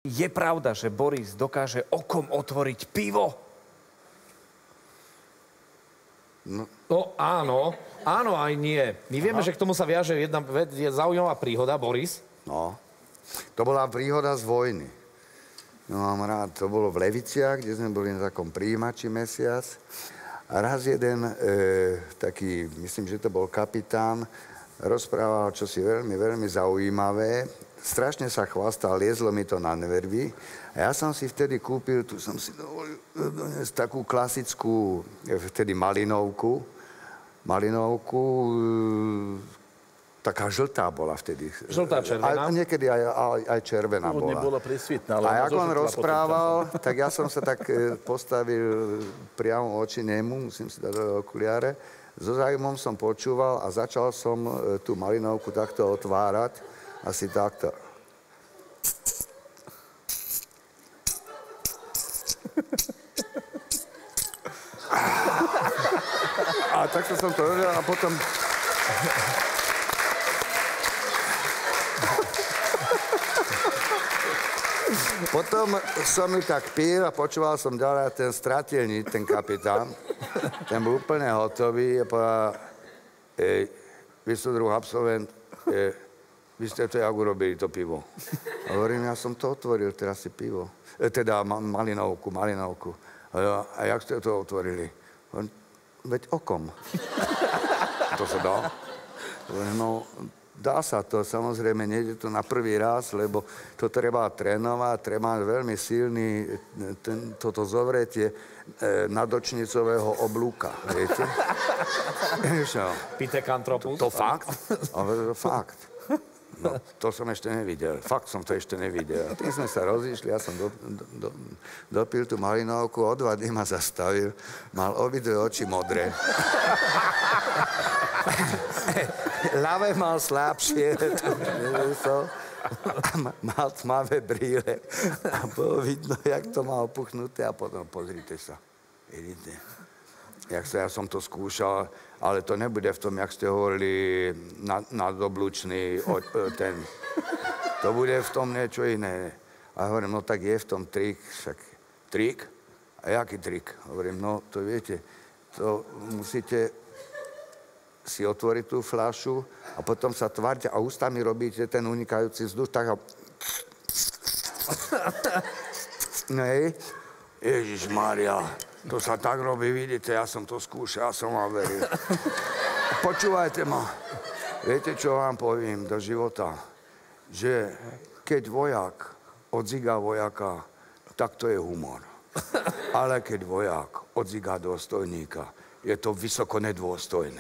Je pravda, že Boris dokáže okom otvoriť pivo? No áno, áno aj nie. My vieme, že k tomu sa viaže jedna zaujímavá príhoda, Boris. No, to bola príhoda z vojny. No mám rád, to bolo v Leviciach, kde sme boli na takom prijímači mesiac. A raz jeden taký, myslím, že to bol kapitán, rozprával čosi veľmi, veľmi zaujímavé. Strašne sa chvastal, liezlo mi to na nervy. A ja som si vtedy kúpil, tu som si dovolil doniesť takú klasickú, vtedy malinovku. Taká žltá bola vtedy. Žltá, červená? A niekedy aj červená bola. Bola presvitná, ale a ako on rozprával, tak ja som sa tak postavil priamo oči nemu, musím si dať do okuliare. So zájmom som počúval a začal som tú malinovku takto otvárať. Asi takto. A takto som to robil a potom... Potom som ju tak pil a počúval som ďalej a ten stratil niť, ten kapitán. Ten bol úplne hotový a povedal, vy ste druhý absolvent, vy ste to jak urobili, to pivo. A hovorím, ja som to otvoril, teraz si pivo. Teda malinovku. A jak ste to otvorili? Veď okom. To sa dá? No, dá sa to, samozrejme, nejde to na prvý raz, lebo to treba trénovať, treba veľmi silný toto zovretie nadočnicového oblúka, viete? Pitekantropus. To fakt? Fakt. No, to som ešte nevidel. Fakt som to ešte nevidel. Tým sme sa rozišli, ja som dopil tú malinovku, o 2 dny ma zastavil, mal obidve oči modré. Ľavé mal slabšie, a mal tmavé brýle. A bolo vidno, jak to má opuchnuté a potom pozrite sa. Vidíte? Ja som to skúšal, ale to nebude v tom, jak ste hovorili, nadoblučný ten. To bude v tom niečo iné. A hovorím, no tak je v tom trik. Však trik? A jaký trik? Hovorím, no to viete, to musíte si otvoriť tú fľašu a potom sa tvárte a ústami robíte ten unikajúci vzduch, tak a... Nej, Ježišmária, to sa tak robí, vidíte, ja som to skúšal, ja som vám veril. Počúvajte ma, viete, čo vám poviem do života? Že keď vojak odziga vojaka, tak to je humor. Ale keď vojak odziga dôstojníka, je to vysoko nedôstojné.